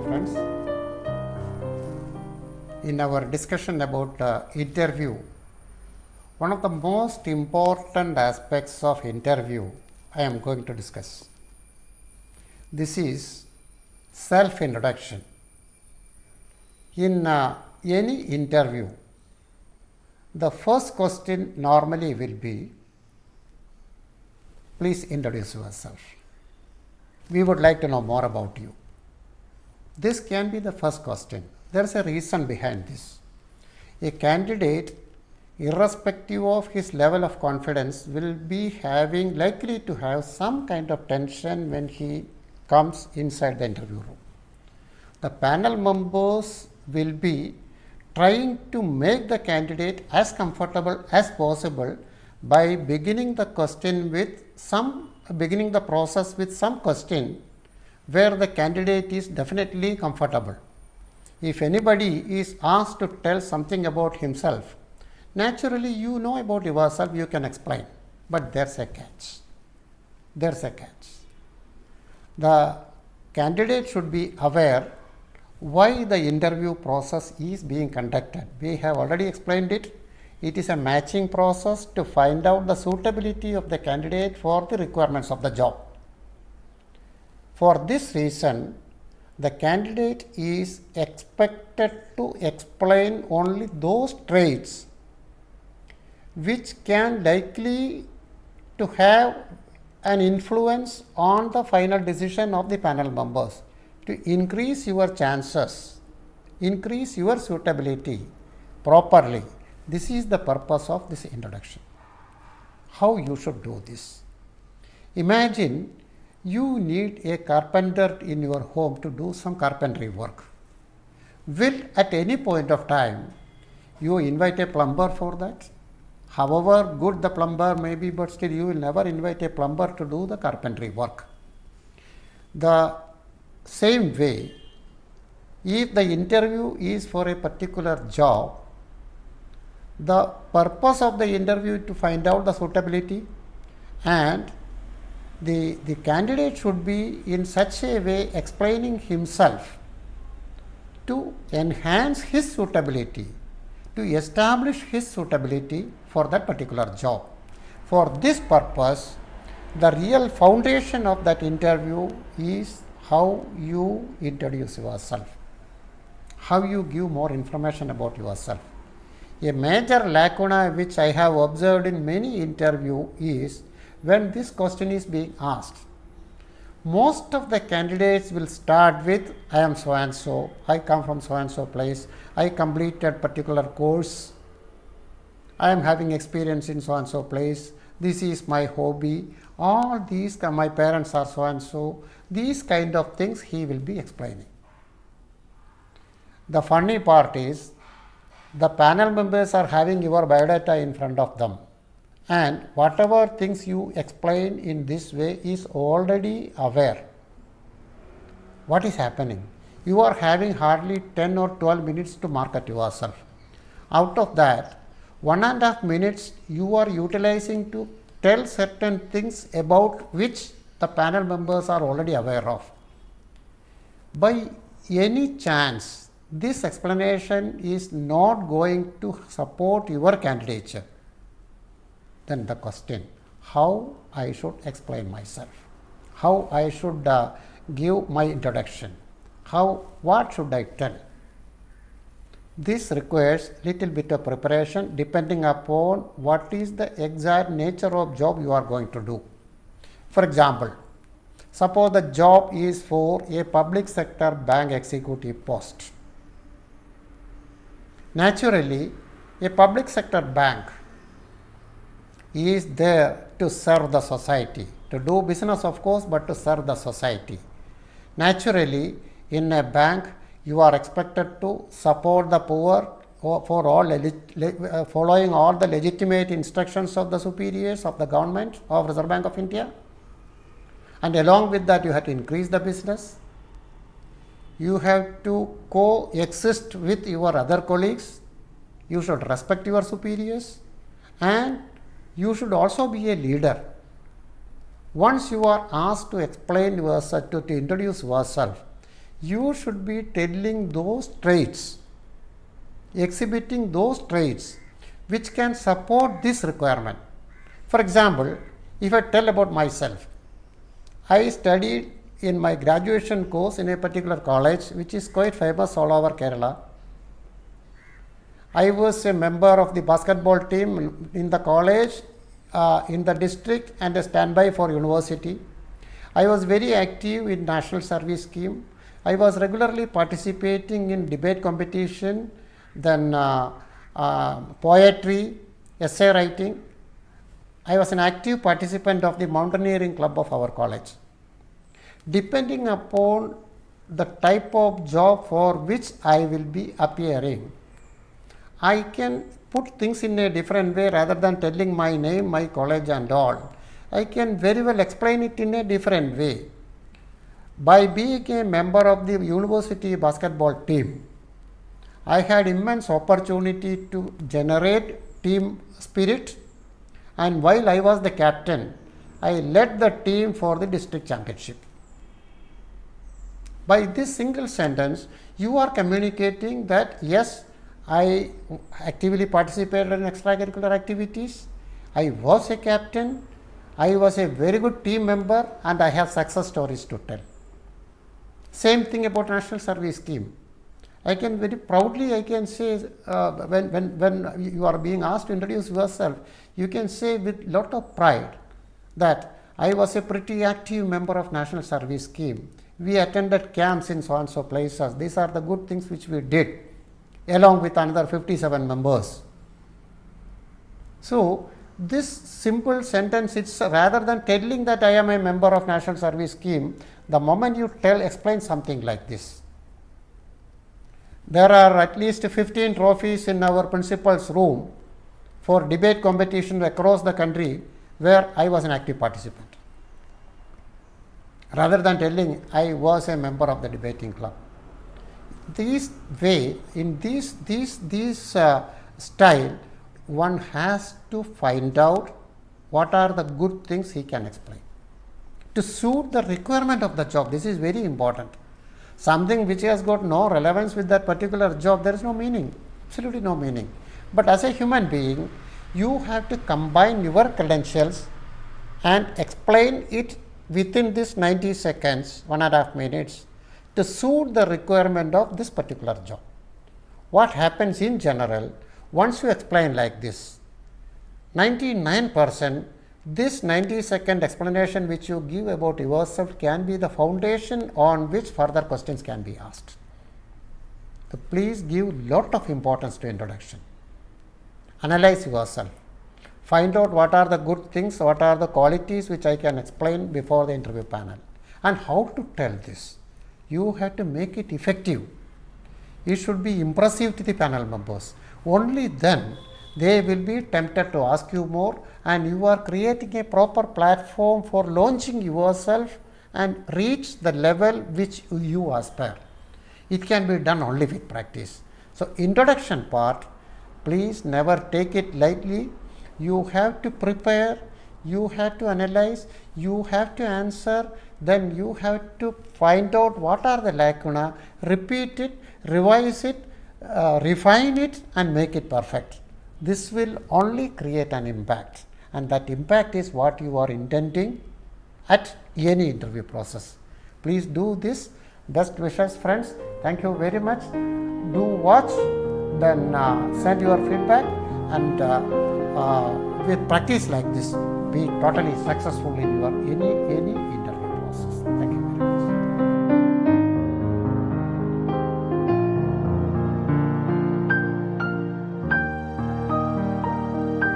friends. In our discussion about interview, one of the most important aspects of interview I am going to discuss. This is self-introduction. In any interview, the first question normally will be, please introduce yourself. We would like to know more about you. This can be the first question. There is a reason behind this. A candidate, irrespective of his level of confidence, will be likely to have some kind of tension when he comes inside the interview room. The panel members will be trying to make the candidate as comfortable as possible by beginning the process with some question where the candidate is definitely comfortable. If anybody is asked to tell something about himself, naturally you know about yourself, you can explain. But there's a catch. The candidate should be aware why the interview process is being conducted. We have already explained it. It is a matching process to find out the suitability of the candidate for the requirements of the job. For this reason, the candidate is expected to explain only those traits which can likely to have an influence on the final decision of the panel members to increase your chances, increase your suitability properly. This is the purpose of this introduction. How you should do this? Imagine you need a carpenter in your home to do some carpentry work. Will at any point of time you invite a plumber for that? However good the plumber may be, but still you will never invite a plumber to do the carpentry work. The same way, if the interview is for a particular job, the purpose of the interview is to find out the suitability, and the candidate should be in such a way explaining himself to enhance his suitability, to establish his suitability for that particular job. For this purpose, the real foundation of that interview is how you introduce yourself, how you give more information about yourself. A major lacuna which I have observed in many interviews is when this question is being asked. Most of the candidates will start with, I am so and so, I come from so and so place, I completed particular course, I am having experience in so and so place, this is my hobby, all these, my parents are so and so, these kind of things he will be explaining. The funny part is, the panel members are having your biodata in front of them, and whatever things you explain in this way is already aware. What is happening? You are having hardly 10 or 12 minutes to market yourself. Out of that, 1.5 minutes you are utilizing to tell certain things about which the panel members are already aware of. By any chance, this explanation is not going to support your candidature. Then the question, how I should explain myself, how I should give my introduction, what should I tell? This requires little bit of preparation depending upon what is the exact nature of job you are going to do. For example, suppose the job is for a public sector bank executive post. Naturally, a public sector bank is there to serve the society, to do business of course, but to serve the society. Naturally, in a bank, you are expected to support the poor for all following all the legitimate instructions of the superiors of the government of Reserve Bank of India. And along with that, you have to increase the business. You have to coexist with your other colleagues. You should respect your superiors, and you should also be a leader. Once you are asked to explain yourself, to introduce yourself, You should be telling those traits, exhibiting those traits which can support this requirement. For example, if I tell about myself, I studied in my graduation course in a particular college which is quite famous all over Kerala. I was a member of the basketball team in the college, in the district, and a standby for university. I was very active in national service scheme. I was regularly participating in debate competition, then poetry, essay writing. I was an active participant of the mountaineering club of our college. Depending upon the type of job for which I will be appearing, I can put things in a different way rather than telling my name, my college and all. I can very well explain it in a different way. By being a member of the university basketball team, I had immense opportunity to generate team spirit, and while I was the captain, I led the team for the district championship. By this single sentence, you are communicating that yes, I actively participated in extracurricular activities, I was a captain, I was a very good team member, and I have success stories to tell. Same thing about National Service Scheme. I can very proudly, I can say, when you are being asked to introduce yourself, you can say with lot of pride that I was a pretty active member of National Service Scheme. We attended camps in so and so places. These are the good things which we did, along with another 57 members. So, this simple sentence, it's rather than telling that I am a member of National Service Scheme, the moment you explain something like this. There are at least 15 trophies in our principal's room for debate competition across the country where I was an active participant. Rather than telling I was a member of the debating club. This way, in this style, one has to find out what are the good things he can explain to suit the requirement of the job. This is very important. Something which has got no relevance with that particular job, there is no meaning, absolutely no meaning. But as a human being, you have to combine your credentials and explain it within this 90 seconds, 1.5 minutes, to suit the requirement of this particular job. What happens in general, once you explain like this, 99%, this 90-second explanation which you give about yourself can be the foundation on which further questions can be asked. So please give lot of importance to introduction. Analyze yourself. Find out what are the good things, what are the qualities which I can explain before the interview panel, and how to tell this. You have to make it effective. It should be impressive to the panel members. Only then they will be tempted to ask you more, and you are creating a proper platform for launching yourself and reach the level which you aspire. It can be done only with practice. So, introduction part, please never take it lightly. You have to prepare, you have to analyze, you have to answer, then you have to find out what are the lacuna, repeat it, revise it, refine it, and make it perfect. This will only create an impact, and that impact is what you are intending at any interview process. Please do this. Best wishes, friends. Thank you very much. Do watch, then send your feedback, and with practice like this, be totally successful in your any interview process. Thank you.